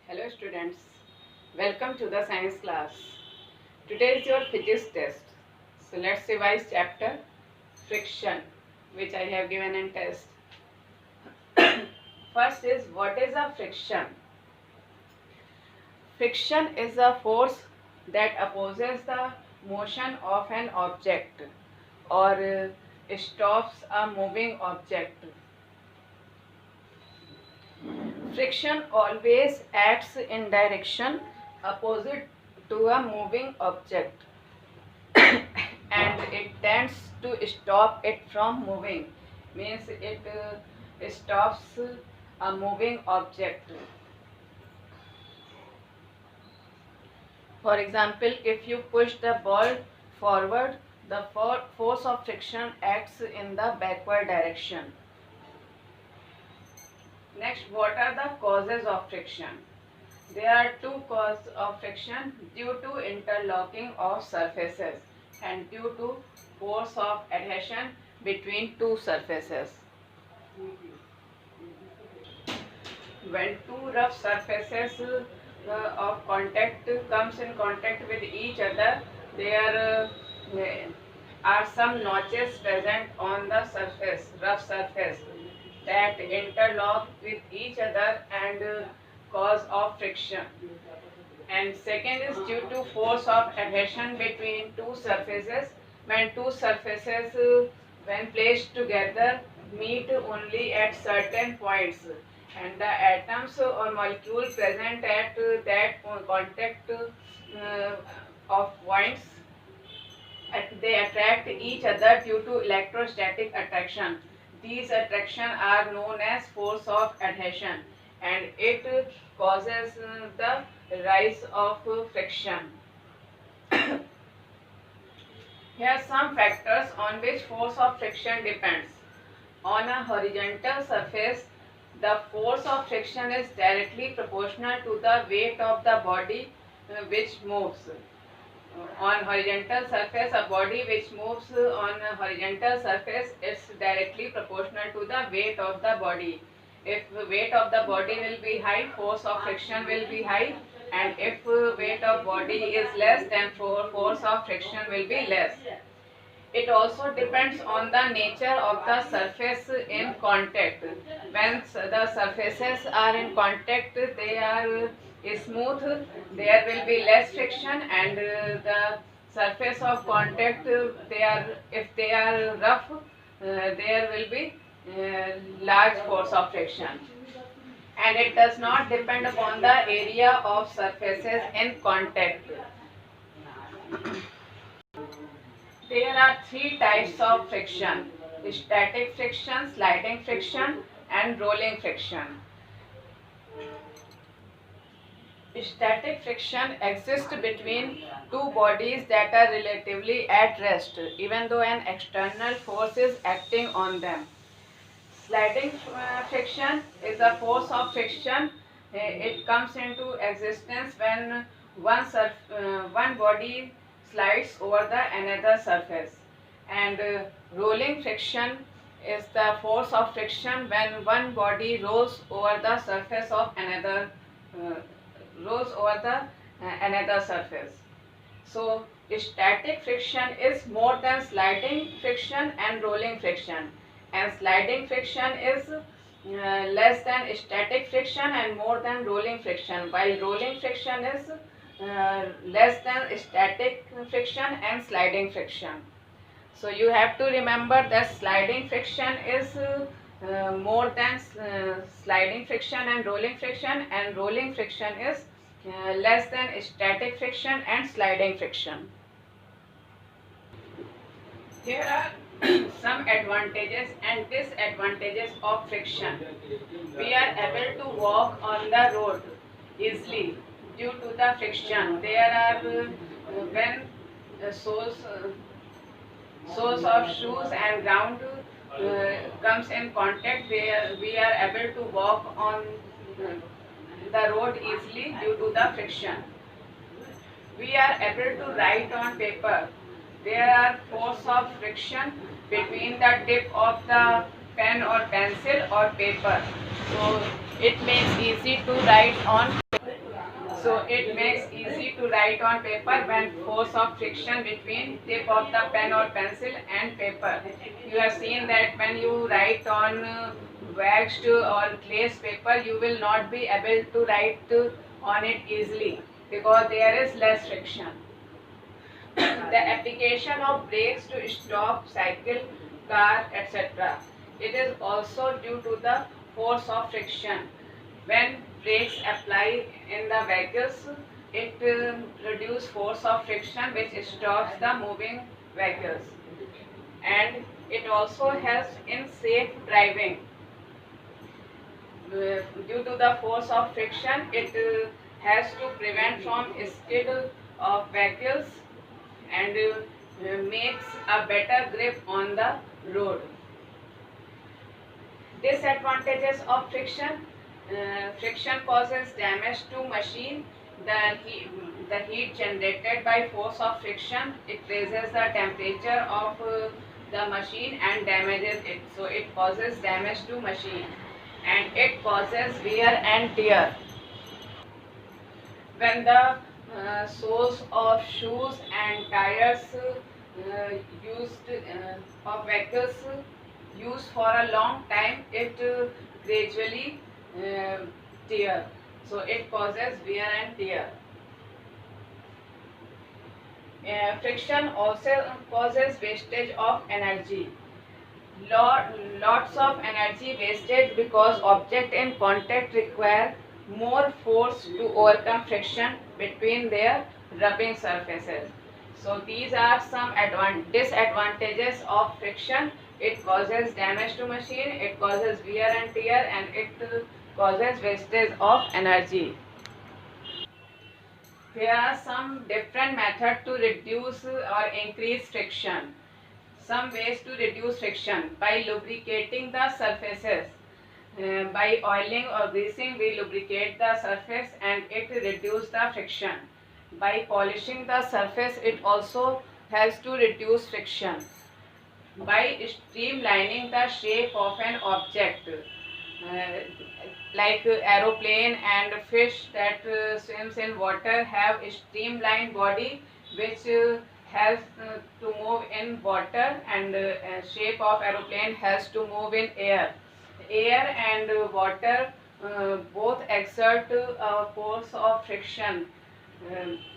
Hello students, welcome to the science class. Today is your physics test. So let's revise chapter friction which I have given in test. First is what is a friction? Friction is a force that opposes the motion of an object or stops a moving object. Friction always acts in direction opposite to a moving object and it tends to stop it from moving, means it stops a moving object. For example, if you push the ball forward, the force of friction acts in the backward direction. Next, what are the causes of friction? There are two causes of friction: due to interlocking of surfaces and due to force of adhesion between two surfaces. When two rough surfaces of contact comes in contact with each other, there are some notches present on the surface, rough surface, that interlock with each other and cause of friction. And second is due to force of adhesion between two surfaces. When two surfaces when placed together meet only at certain points and the atoms or molecule present at that contact of points, they attract each other due to electrostatic attraction. These attraction are known as force of adhesion and it causes the rise of friction. Here are some factors on which force of friction depends. On a horizontal surface, the force of friction is directly proportional to the weight of the body which moves. On horizontal surface, a body which moves on a horizontal surface is directly proportional to the weight of the body. If the weight of the body will be high, force of friction will be high, and if weight of body is less, then force of friction will be less. It also depends on the nature of the surface in contact. When the surfaces are in contact, they are smooth, there will be less friction, and the surface of contact, if they are rough, there will be large force of friction. And it does not depend upon the area of surfaces in contact. There are three types of friction: static friction, sliding friction, and rolling friction. Static friction exists between two bodies that are relatively at rest, even though an external force is acting on them. Sliding friction is a force of friction. It comes into existence when one body slides over the another surface. And rolling friction is the force of friction when one body rolls over the surface of another another surface. So static friction is more than sliding friction and rolling friction, and sliding friction is less than static friction and more than rolling friction, while rolling friction is less than static friction and sliding friction. So you have to remember that sliding friction is more than sliding friction and rolling friction is less than static friction and sliding friction. Here are some advantages and disadvantages of friction. We are able to walk on the road easily due to the friction. There are when soles of shoes and ground comes in contact, we are able to walk on the road easily due to the friction. We are able to write on paper. There are force of friction between the tip of the pen or pencil or paper. So it makes easy to write on. So it makes easy to write on paper when force of friction between tip of the pen or pencil and paper. You have seen that when you write on waxed or glazed paper, you will not be able to write on it easily because there is less friction. The application of brakes to stop cycle, car, etc. It is also due to the force of friction. When brakes apply in the vehicles, it reduces force of friction which stops the moving vehicles. And it also helps in safe driving. Due to the force of friction, it has to prevent from skid of vehicles and makes a better grip on the road. Disadvantages of friction. Friction causes damage to machine. The heat generated by force of friction, it raises the temperature of the machine and damages it. So it causes damage to machine and it causes wear and tear. When the soles of shoes and tires used of vehicles used for a long time, it gradually tear. So it causes wear and tear. Friction also causes wastage of energy. Lots of energy wasted because object in contact require more force to overcome friction between their rubbing surfaces. So these are some disadvantages of friction. It causes damage to machine, it causes wear and tear, and it causes wastage of energy. There are some different methods to reduce or increase friction. Some ways to reduce friction: by lubricating the surfaces. By oiling or greasing, we lubricate the surface and it reduces the friction. By polishing the surface, it also helps to reduce friction. By streamlining the shape of an object, like aeroplane and fish that swims in water have a streamlined body which helps to move in water, and shape of aeroplane has to move in air. Air and water both exert a force of friction,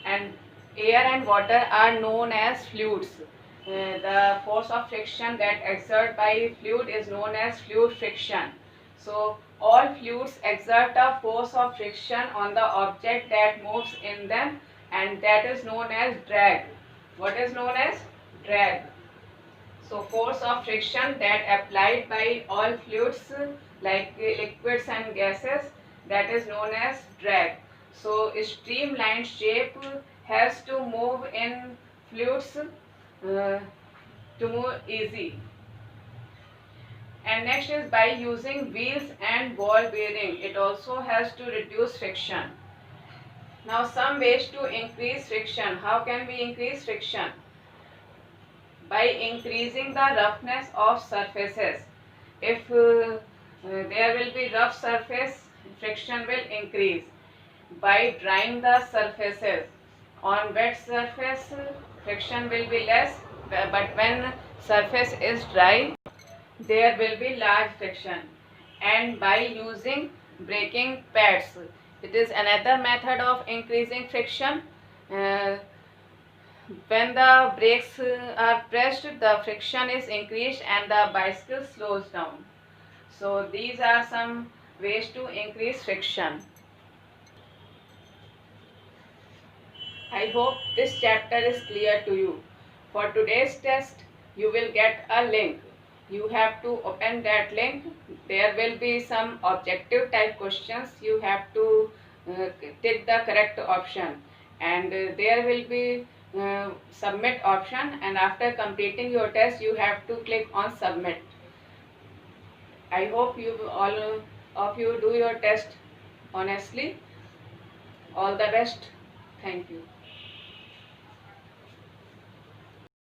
and air and water are known as fluids. The force of friction that exerted by fluid is known as fluid friction. So all fluids exert a force of friction on the object that moves in them, and that is known as drag. What is known as drag? So force of friction that applied by all fluids like liquids and gases, that is known as drag. So streamlined shape has to move in fluids to move easy. And next is by using wheels and ball bearing. It also has to reduce friction. Now some ways to increase friction. How can we increase friction? By increasing the roughness of surfaces. If there will be rough surface, friction will increase. By drying the surfaces. On wet surface, friction will be less, but when surface is dry, there will be large friction. And by using braking pads, it is another method of increasing friction. When the brakes are pressed, the friction is increased and the bicycle slows down. So these are some ways to increase friction. I hope this chapter is clear to you. For today's test, you will get a link. You have to open that link. There will be some objective type questions. You have to tick the correct option, and there will be submit option, and after completing your test you have to click on submit. I hope you all of you do your test honestly. All the best. Thank you.